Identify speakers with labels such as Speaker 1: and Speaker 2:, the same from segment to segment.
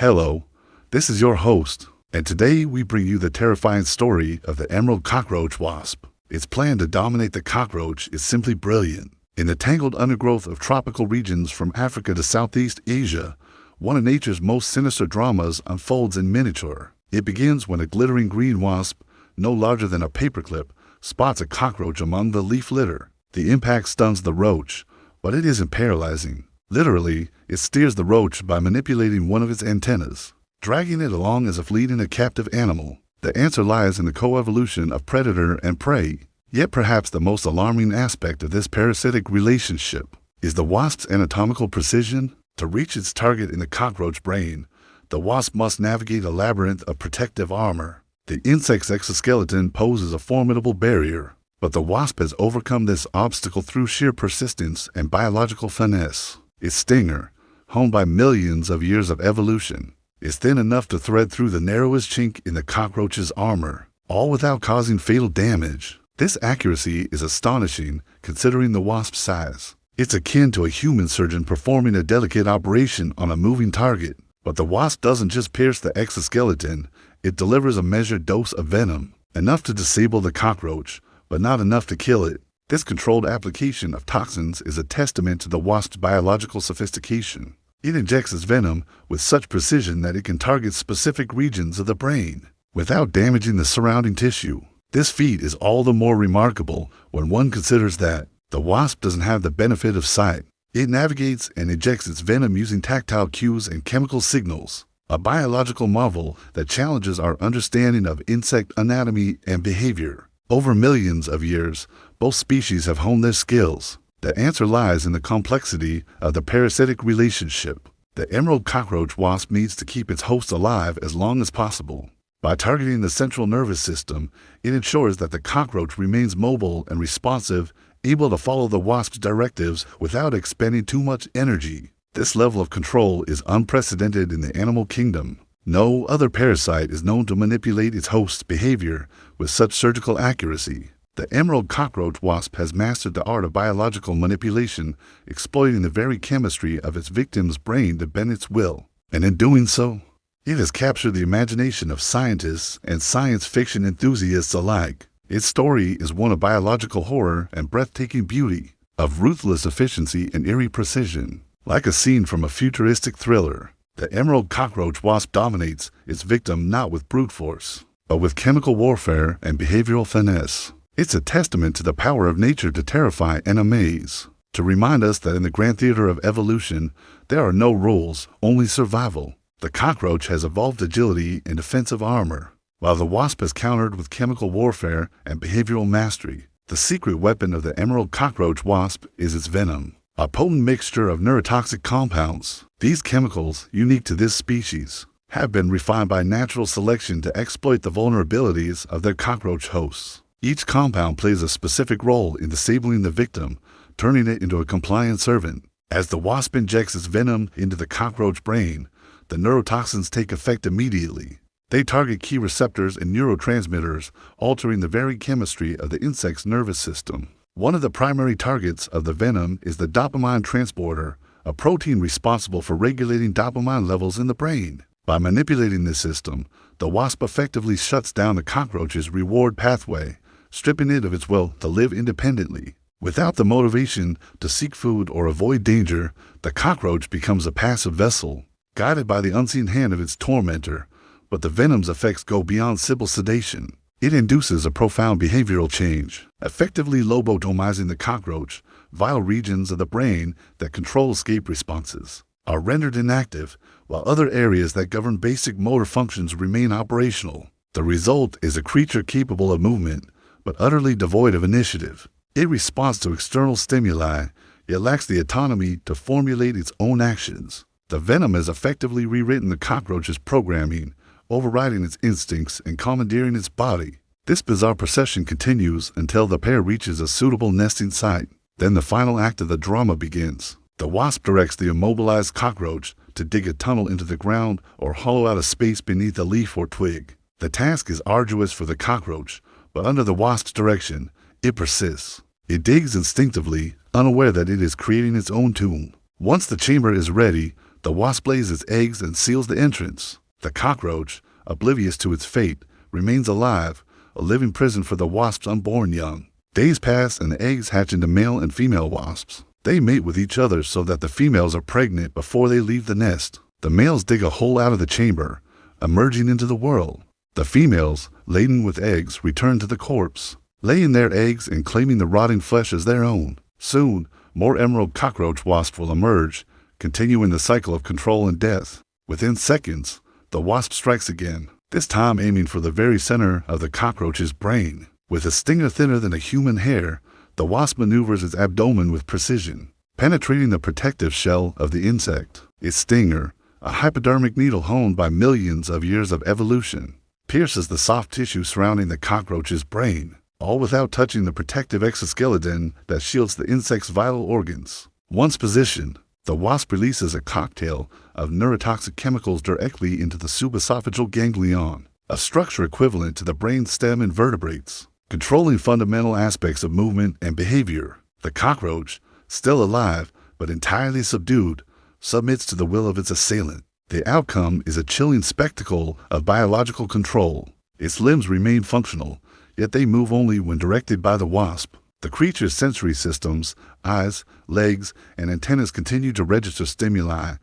Speaker 1: Hello, this is your host, and today we bring you the terrifying story of the emerald cockroach wasp. Its plan to dominate the cockroach is simply brilliant. In the tangled undergrowth of tropical regions from Africa to Southeast Asia, one of nature's most sinister dramas unfolds in miniature. It begins when a glittering green wasp, no larger than a paperclip, spots a cockroach among the leaf litter. The impact stuns the roach, but it isn't paralyzing. Literally, it steers the roach by manipulating one of its antennas, dragging it along as if leading a captive animal. The answer lies in the coevolution of predator and prey. Yet perhaps the most alarming aspect of this parasitic relationship is the wasp's anatomical precision. To reach its target in the cockroach brain, the wasp must navigate a labyrinth of protective armor. The insect's exoskeleton poses a formidable barrier, but the wasp has overcome this obstacle through sheer persistence and biological finesse. Its stinger, honed by millions of years of evolution, is thin enough to thread through the narrowest chink in the cockroach's armor, all without causing fatal damage. This accuracy is astonishing considering the wasp's size. It's akin to a human surgeon performing a delicate operation on a moving target. But the wasp doesn't just pierce the exoskeleton, it delivers a measured dose of venom, enough to disable the cockroach, but not enough to kill it. This controlled application of toxins is a testament to the wasp's biological sophistication. It injects its venom with such precision that it can target specific regions of the brain without damaging the surrounding tissue. This feat is all the more remarkable when one considers that the wasp doesn't have the benefit of sight. It navigates and injects its venom using tactile cues and chemical signals, a biological marvel that challenges our understanding of insect anatomy and behavior. Over millions of years, both species have honed their skills. The answer lies in the complexity of the parasitic relationship. The emerald cockroach wasp needs to keep its host alive as long as possible. By targeting the central nervous system, it ensures that the cockroach remains mobile and responsive, able to follow the wasp's directives without expending too much energy. This level of control is unprecedented in the animal kingdom. No other parasite is known to manipulate its host's behavior with such surgical accuracy. The emerald cockroach wasp has mastered the art of biological manipulation, exploiting the very chemistry of its victim's brain to bend its will. And in doing so, it has captured the imagination of scientists and science fiction enthusiasts alike. Its story is one of biological horror and breathtaking beauty, of ruthless efficiency and eerie precision. Like a scene from a futuristic thriller, the emerald cockroach wasp dominates its victim not with brute force, but with chemical warfare and behavioral finesse. It's a testament to the power of nature to terrify and amaze, to remind us that in the grand theater of evolution, there are no rules, only survival. The cockroach has evolved agility and defensive armor, while the wasp has countered with chemical warfare and behavioral mastery. The secret weapon of the emerald cockroach wasp is its venom, a potent mixture of neurotoxic compounds. These chemicals, unique to this species, have been refined by natural selection to exploit the vulnerabilities of their cockroach hosts. Each compound plays a specific role in disabling the victim, turning it into a compliant servant. As the wasp injects its venom into the cockroach brain, the neurotoxins take effect immediately. They target key receptors and neurotransmitters, altering the very chemistry of the insect's nervous system. One of the primary targets of the venom is the dopamine transporter, a protein responsible for regulating dopamine levels in the brain. By manipulating this system, the wasp effectively shuts down the cockroach's reward pathway, stripping it of its will to live independently. Without the motivation to seek food or avoid danger, the cockroach becomes a passive vessel, guided by the unseen hand of its tormentor. But the venom's effects go beyond simple sedation. It induces a profound behavioral change, effectively lobotomizing the cockroach. Vital regions of the brain that control escape responses are rendered inactive, while other areas that govern basic motor functions remain operational. The result is a creature capable of movement, but utterly devoid of initiative. It responds to external stimuli, yet lacks the autonomy to formulate its own actions. The venom has effectively rewritten the cockroach's programming, overriding its instincts and commandeering its body. This bizarre procession continues until the pair reaches a suitable nesting site. Then the final act of the drama begins. The wasp directs the immobilized cockroach to dig a tunnel into the ground or hollow out a space beneath a leaf or twig. The task is arduous for the cockroach, but under the wasp's direction, it persists. It digs instinctively, unaware that it is creating its own tomb. Once the chamber is ready, The wasp lays its eggs and seals the entrance. The cockroach, oblivious to its fate, remains alive, a living prison for the wasp's unborn young. Days pass and the eggs hatch into male and female wasps. They mate with each other so that the females are pregnant before they leave the nest. The males dig a hole out of the chamber, emerging into the world. The females, laden with eggs, return to the corpse, laying their eggs and claiming the rotting flesh as their own. Soon, more emerald cockroach wasps will emerge, continuing the cycle of control and death. Within seconds, the wasp strikes again, this time aiming for the very center of the cockroach's brain. With a stinger thinner than a human hair, the wasp maneuvers its abdomen with precision, penetrating the protective shell of the insect. Its stinger, a hypodermic needle honed by millions of years of evolution, pierces the soft tissue surrounding the cockroach's brain, all without touching the protective exoskeleton that shields the insect's vital organs. Once positioned, the wasp releases a cocktail of neurotoxic chemicals directly into the subesophageal ganglion, a structure equivalent to the brain stem in vertebrates, controlling fundamental aspects of movement and behavior. The cockroach, still alive but entirely subdued, submits to the will of its assailant. The outcome is a chilling spectacle of biological control. Its limbs remain functional, yet they move only when directed by the wasp. The creature's sensory systems, eyes, legs, and antennas continue to register stimuli,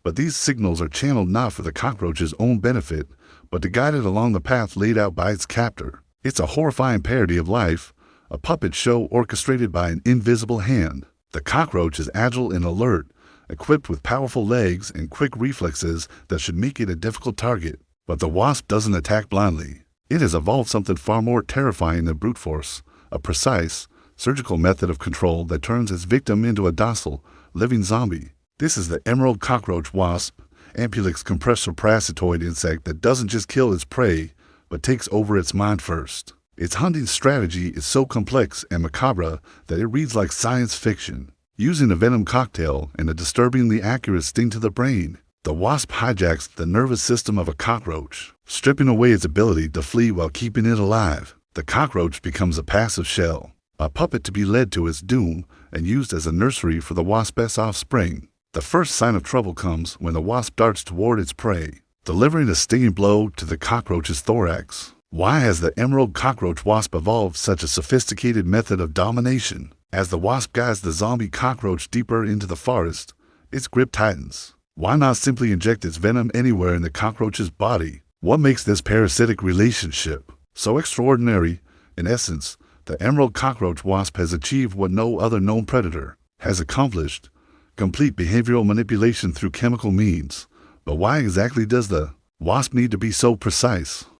Speaker 1: but these signals are channeled not for the cockroach's own benefit, but to guide it along the path laid out by its captor. It's a horrifying parody of life, a puppet show orchestrated by an invisible hand. The cockroach is agile and alert, equipped with powerful legs and quick reflexes that should make it a difficult target. But the wasp doesn't attack blindly. It has evolved something far more terrifying than brute force, a precise, surgical method of control that turns its victim into a docile, living zombie. This is the emerald cockroach wasp, Ampulex compressor parasitoid insect that doesn't just kill its prey, but takes over its mind first. Its hunting strategy is so complex and macabre that it reads like science fiction. Using a venom cocktail and a disturbingly accurate sting to the brain, the wasp hijacks the nervous system of a cockroach, stripping away its ability to flee while keeping it alive. The cockroach becomes a passive shell, a puppet to be led to its doom and used as a nursery for the wasp's offspring. The first sign of trouble comes when the wasp darts toward its prey, delivering a stinging blow to the cockroach's thorax. Why has the emerald cockroach wasp evolved such a sophisticated method of domination? As the wasp guides the zombie cockroach deeper into the forest, its grip tightens. Why not simply inject its venom anywhere in the cockroach's body? What makes this parasitic relationship so extraordinary? In essence, the emerald cockroach wasp has achieved what no other known predator has accomplished: complete behavioral manipulation through chemical means. But why exactly does the wasp need to be so precise?